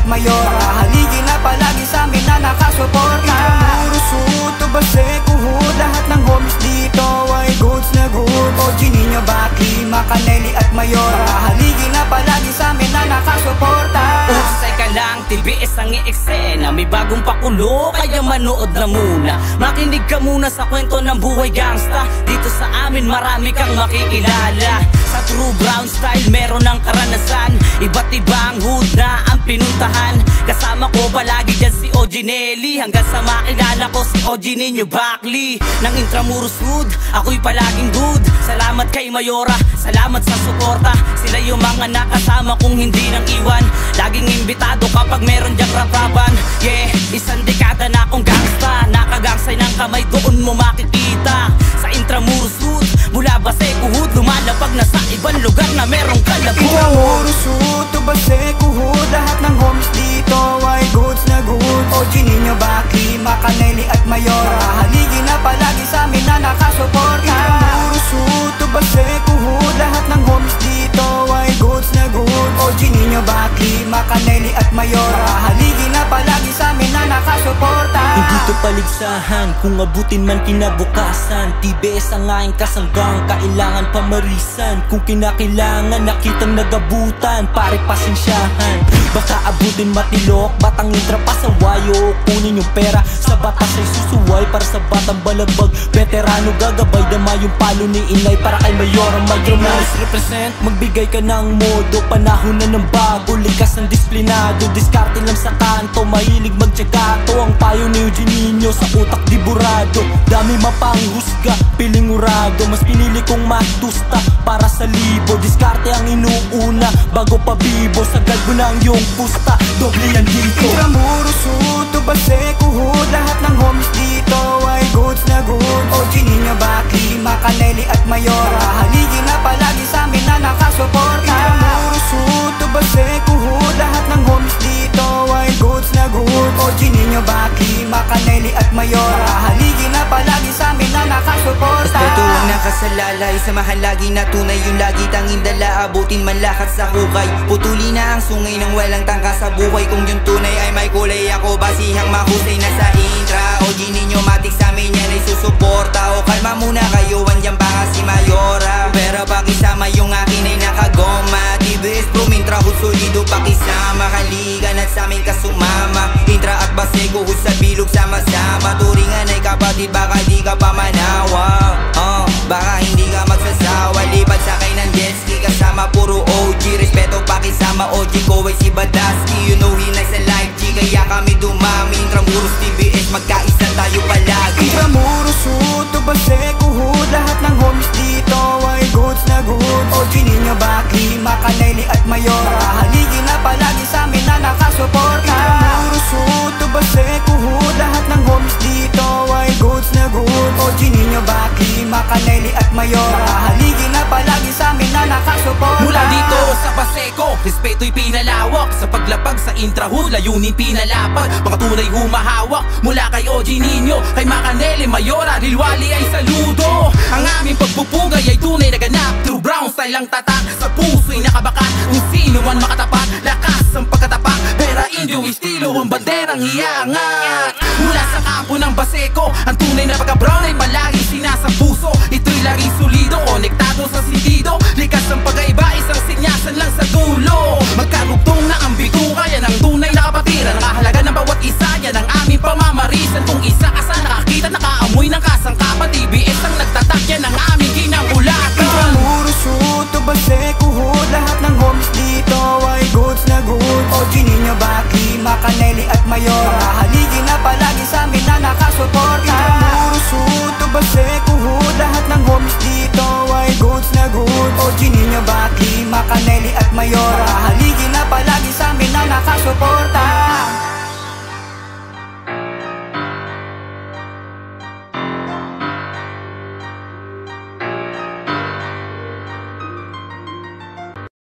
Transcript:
Mayora, haligi na palagi sa amin na nakasuporta. Intramuros, Tobaseco, lahat ng homies dito ay goods na good. OG Nino, Baki, Macanelli at Mayora, haligi na palagi sa amin na nakasuporta. Teka lang, TBS ang i-eksena, may bagong pakulo, kaya manood na muna. Makinig ka muna sa kwento ng buhay gangsta. Dito sa amin marami kang makikilala. Sa true brown style meron ng karanasan. Iba't ibang hood na ang pinuntahan. Kasama ko palagi dyan si OG Nelly, hanggang sa makilala ko si OG Nino Bacli. Ng Intramuros Hood, ako'y palaging good. Salamat kay Mayora, salamat sa suporta. Sila yung mga nakasama kong hindi nang iwan. Laging imbitado kapag meron dyang rapaban. Yeah, isang dekada na akong gangsta. Nakagangsay ng kamay, doon mo makikita. Sa Intramuros Hood, mula Baseco Hood, lumalapag na sa ibang lugar na merong kalabuan. Intramuros Hood, Tobaseco Hood, lahat ng homies dito ay goods na good. OG Nino, Baki, Macanelli at Mayora, haligi na palagi sa amin na nakasuporta. Intramuros Hood, Tobaseco Hood, lahat ng homies dito ay goods na good. OG Nino, Baki, Macanelli at Mayora, haligi na palagi sa amin na nakasuporta. Hindi to paligsahan, kung abutin man kinabukasan. TBS ang aking kasanggang, kailangan pamarisan. Kung kinakailangan, nakitang nagabutan, pare pasensyahan. Baka abutin matilok, batang intra pa sa wayo. Kunin yung pera, sa batas ay susuway. Para sa batang balagbag, veterano gagabay. Dama yung palo ni inay para kay Mayora mag-romance represent. Magbigay ka ng modo, panahon na ng bago. Likas ng disiplinado, diskarte lang sa kanto. Mahilig magtsagato, ang payo ni Eugene Nino sa utak di burado. Dami mapanghusga, piling urado. Mas pinili kong matusta para sa libo. Diskarte ang inuuna, bago pa bibo. Sa galbo ng iyong pusta, doble yan dito. Intramuros Hood, Tobaseco Hood, lahat ng homies dito ay goods na good. OG Nino, Baki, Macanelli at Mayora, haligi na palagi sa amin na nakasuporta. Intramuros Hood, Tobaseco Hood, lahat ng homies dito ay goods na good. OG Nino, Baki, Macanelli at Mayora, haligi na palagi sa amin na nakasuporta. Respeto ang nakasalalay, samahan lagi na tunay. Yung lagi tanging dala, abutin man lakat sa hukay. Putuli na ang sungay ng walang tangka sa buhay. Kung yung tunay ay may kulay, ako basihang mahusay na sa intra. OG Nino, matik sa amin yan ay susuporta. O kalma muna kayo, andyan baka si Mayora. Pero pakisama yung akin ay nakagoma. TBS Pro, Intra Hood, solido pakisama. Haligan at sa amin kasumama. Intra at Baseco Hood sa bilog sama-sama. Turingan ay kapatid, baka di ka pa manawa. Baka hindi ka magsasawa. Lipad sakay ng jet ski, kasama puro OG. Respeto pakisama, OG ko ay si Badaski. You know hinay sa live G, kaya kami dumami. Intramuros TBS, magkaisa tayo palagi. Intramuros Hood, Tobaseco Hood, lahat ng homies dito ay goods na good. OG Nino, Baki, Macanelli at Mayora, haligi na palagi sa amin na nakasuporta. Intramuros Hood, Tobaseco Hood, lahat ng homies dito ay goods na good. OG Nino, Baki, Macanelli at Mayora, haligi na palagi sa amin na nakasuporta. Mula dito sa Baseco, respeto'y pinalawak. Sa paglapag sa Intra Hood, layunin pinalapag. Mga tunay humahawak, mula kay OG Nino, kay Macanelli, Mayora, Lilwali ay saludo. Ang aming pagpupugay ay tunay na ganap. True brown style ang tatak, sa puso'y nakabakat. Kung sino man makatapat, lakas ang pagkatapak. Pera indio estilo, ang banderang iangat. Mula sa kampo ng Baseco, ang tunay na pagka-brown ay palaging sinasampuso. Ito'y laging solido, konektado sa sentido. Likas ang pag-aiba, isang sinyasan lang sa dulo. Magkarugtong na ang bituka, yan ang tunay na kapatiran. Nakahalaga ng bawat isa, yan ang aming pamamarisan. Kung isa ka sa nakakita, nakaamoy ng kasangkapan. TBS ang nagtatak, yan ang aming kinangulakan. Intramuros Hood, Tobaseco Hood, lahat ng homies dito ay goods na good. OG Nino, Baki, Macanelli at Mayora, haligi na palagi sa amin na nakasuporta. Intramuros Hood, Tobaseco Hood, lahat ng homies dito ay goods na good. OG Nino, Baki, Macanelli at Mayora, haligi na palagi sa amin na nakasuporta.